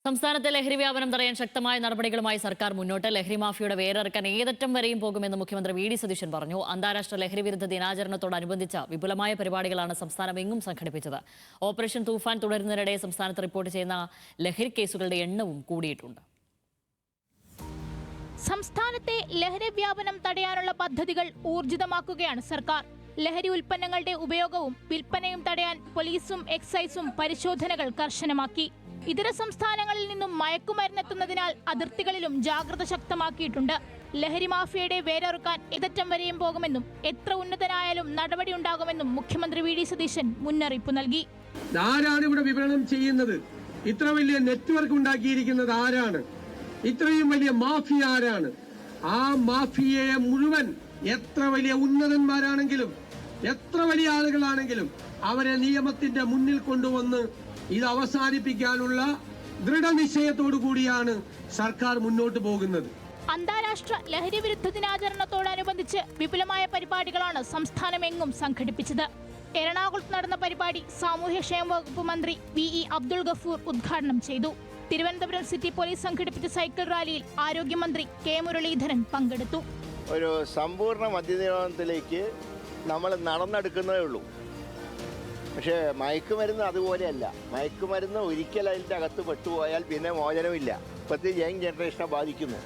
സംസ്ഥാനത്തെ ലഹരി വ്യാപനം തടയാൻ ശക്തമായ നടപടികളുമായി സർക്കാർ മുന്നോട്ട്. ലഹരി മാഫിയയുടെ വേരറുക്കാൻ ഏതറ്റം വരെയും പോകുമെന്ന് മുഖ്യമന്ത്രി വി ഡി സതീശൻ പറഞ്ഞു. അന്താരാഷ്ട്ര ലഹരി വിരുദ്ധ ദിനാചരണത്തോടനുബന്ധിച്ച വിപുലമായ പരിപാടികളാണ് സംസ്ഥാനമെങ്ങും സംഘടിപ്പിച്ചത്. ഓപ്പറേഷൻ തൂഫാൻ തുടരുന്നതിനിടെ സംസ്ഥാനത്ത് റിപ്പോർട്ട് ചെയ്യുന്ന ലഹരി കേസുകളുടെ എണ്ണവും കൂടിയിട്ടുണ്ട്. സംസ്ഥാനത്തെ ലഹരി വ്യാപനം തടയാനുള്ള പദ്ധതികൾ ഊർജിതമാക്കുകയാണ് സർക്കാർ. ലഹരി ഉൽപ്പന്നങ്ങളുടെ ഉപയോഗവും വിൽപ്പനയും തടയാൻ പോലീസും എക്സൈസും പരിശോധനകൾ കർശനമാക്കി. ഇതര സംസ്ഥാനങ്ങളിൽ നിന്നും മയക്കുമരുന്നെത്തുന്നതിനാൽ അതിർത്തികളിലും ജാഗ്രത ശക്തമാക്കിയിട്ടുണ്ട്. ലഹരി മാഫിയയുടെ വേരറുക്കാൻ ഏതറ്റം വരെയും പോകുമെന്നും എത്ര ഉന്നതനായാലും നടപടി ഉണ്ടാകുമെന്നും മുഖ്യമന്ത്രി വി ഡി സതീശൻ മുന്നറിയിപ്പ് നൽകി. ആരാണ് ഇവിടെ വിപണനം ചെയ്യുന്നത്? ഇത്ര വലിയ നെറ്റ്വർക്ക് ഉണ്ടാക്കിയിരിക്കുന്നത് ആരാണ്? ഇത്രയും വലിയ മാഫിയ ആരാണ്? ആ മാഫിയയെ മുഴുവൻ എത്ര വലിയ ഉന്നതന്മാരാണെങ്കിലും എത്ര വലിയ ആളുകളാണെങ്കിലും അവരെ നിയമത്തിന്റെ മുന്നിൽ കൊണ്ടുവന്ന് ഇത് അവസാനിപ്പിക്കാനുള്ള ദൃഢനിശ്ചയത്തോടു കൂടിയാണ് സർക്കാർ മുന്നോട്ട് പോകുന്നത്. അന്താരാഷ്ട്ര ലഹരി വിരുദ്ധ ദിനാചരണത്തോടനുബന്ധിച്ച് വിപുലമായ പരിപാടികളാണ് സംസ്ഥാനമെങ്ങും സംഘടിപ്പിച്ചത്. എറണാകുളത്ത് നടന്ന പരിപാടി സാമൂഹ്യക്ഷേമ വകുപ്പ് മന്ത്രി വി അബ്ദുൾ ഗഫൂർ ഉദ്ഘാടനം ചെയ്തു. തിരുവനന്തപുരം സിറ്റി പോലീസ് സംഘടിപ്പിച്ച സൈക്കിൾ റാലിയിൽ ആരോഗ്യമന്ത്രി കെ മുരളീധരൻ പങ്കെടുത്തു. ഒരു സമ്പൂർണ്ണ മദ്യനിരോധനത്തിലേക്ക് നമ്മൾ നടന്നെടുക്കുന്നതേ ഉള്ളൂ. പക്ഷേ മയക്കുമരുന്ന് അതുപോലെയല്ല. മയക്കുമരുന്ന് ഒരിക്കൽ അതിൻ്റെ അകത്ത് പെട്ടുപോയാൽ പിന്നെ മോചനമില്ല. പ്രത്യേകിച്ച് യങ് ജനറേഷനെ ബാധിക്കുന്നു.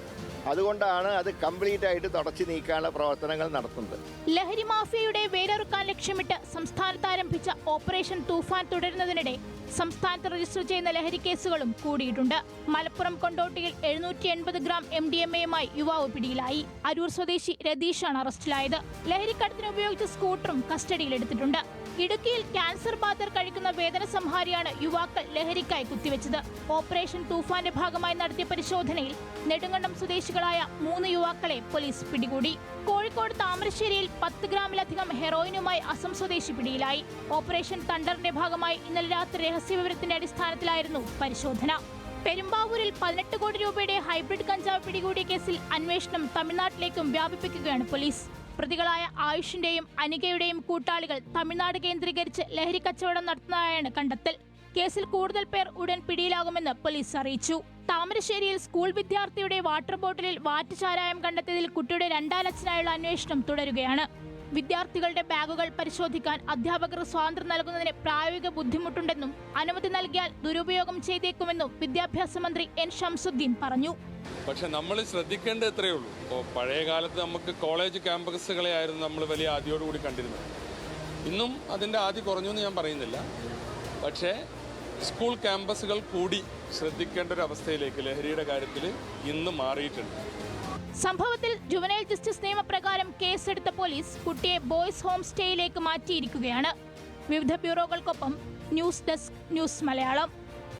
അതുകൊണ്ടാണ് അത് കംപ്ലീറ്റ് ആയിട്ട് തുടച്ചു നീക്കാനുള്ള പ്രവർത്തനങ്ങൾ നടത്തുന്നത്. ലഹരി മാഫിയയുടെ വേരറുക്കാൻ ലക്ഷ്യമിട്ട് സംസ്ഥാനത്ത് ആരംഭിച്ച ഓപ്പറേഷൻ തൂഫാൻ തുടരുന്നതിനിടെ സംസ്ഥാനത്ത് രജിസ്റ്റർ ചെയ്യുന്ന ലഹരി കേസുകളും കൂടിയിട്ടുണ്ട്. മലപ്പുറം കൊണ്ടോട്ടിയിൽ 780 ഗ്രാം MDMA-യുമായി യുവാവ് പിടിയിലായി. അരൂർ സ്വദേശി രതീഷാണ് അറസ്റ്റിലായത്. ലഹരിക്കടത്തിന് ഉപയോഗിച്ച സ്കൂട്ടറും കസ്റ്റഡിയിലെടുത്തിട്ടുണ്ട്. ഇടുക്കിയിൽ ക്യാൻസർ ബാധിതർ കഴിക്കുന്ന വേദന സംഹാരിയാണ് യുവാക്കൾ ലഹരിക്കായി കുത്തിവെച്ചത്. ഓപ്പറേഷൻ തൂഫാന്റെ ഭാഗമായി നടത്തിയ പരിശോധനയിൽ നെടുങ്കണ്ടം സ്വദേശികളായ 3 യുവാക്കളെ പോലീസ് പിടികൂടി. കോഴിക്കോട് താമരശ്ശേരിയിൽ 10 ഗ്രാമിലധികം ഹെറോയിനുമായി അസം സ്വദേശി പിടിയിലായി. ഓപ്പറേഷൻ തണ്ടറിന്റെ ഭാഗമായി ഇന്നലെ രാത്രി രഹസ്യവിവരത്തിന്റെ അടിസ്ഥാനത്തിലായിരുന്നു പരിശോധന. പെരുമ്പാവൂരിൽ 18 കോടി രൂപയുടെ ഹൈബ്രിഡ് കഞ്ചാവ് പിടികൂടിയ കേസിൽ അന്വേഷണം തമിഴ്നാട്ടിലേക്കും വ്യാപിപ്പിക്കുകയാണ് പോലീസ്. പ്രതികളായ ആയുഷിന്റെയും അനികയുടെയും കൂട്ടാളികൾ തമിഴ്നാട് കേന്ദ്രീകരിച്ച് ലഹരി കച്ചവടം നടത്തുന്നതായാണ് കണ്ടെത്തൽ. കേസിൽ കൂടുതൽ പേർ ഉടൻ പിടിയിലാകുമെന്ന് പോലീസ് അറിയിച്ചു. താമരശ്ശേരിയിൽ സ്കൂൾ വിദ്യാർത്ഥിയുടെ വാട്ടർ ബോട്ടിലിൽ വാറ്റ് ചാരായം കണ്ടെത്തിയതിൽ കുട്ടിയുടെ രണ്ടാനച്ഛനായുള്ള അന്വേഷണം തുടരുകയാണ്. വിദ്യാർത്ഥികളുടെ ബാഗുകൾ പരിശോധിക്കാൻ അധ്യാപകർ സ്വാതന്ത്ര്യം നൽകുന്നതിന് പ്രായോഗിക ബുദ്ധിമുട്ടുണ്ടെന്നും അനുമതി നൽകിയാൽ ദുരുപയോഗം ചെയ്തേക്കുമെന്നും വിദ്യാഭ്യാസ മന്ത്രി എൻ ഷംസുദ്ദീൻ പറഞ്ഞു. പക്ഷെ നമ്മൾ ശ്രദ്ധിക്കേണ്ടത് ഇത്രയേ ഉള്ളൂ. ഇപ്പോൾ പഴയ കാലത്ത് നമുക്ക് കോളേജ് ക്യാമ്പസുകളെ ആയിരുന്നു നമ്മൾ വലിയ ആദിയോടുകൂടി കണ്ടിരുന്നത്. ഇന്നും അതിൻ്റെ ആദി കുറഞ്ഞു എന്ന് ഞാൻ പറയുന്നില്ല. പക്ഷേ സ്കൂൾ ക്യാമ്പസുകൾ കൂടി ശ്രദ്ധിക്കേണ്ട ഒരു അവസ്ഥയിലേക്ക് ലഹരിയുടെ കാര്യത്തിൽ ഇന്ന് മാറിയിട്ടുണ്ട്. സംഭവത്തിൽ ജുവനൈൽ ജസ്റ്റിസ് നിയമപ്രകാരം കേസെടുത്ത പോലീസ് കുട്ടിയെ ബോയ്സ് ഹോം സ്റ്റേയിലേക്ക് മാറ്റിയിരിക്കുകയാണ്. വിവിധ ബ്യൂറോകൾക്കൊപ്പം ന്യൂസ് ഡെസ്ക്, ന്യൂസ് മലയാളം.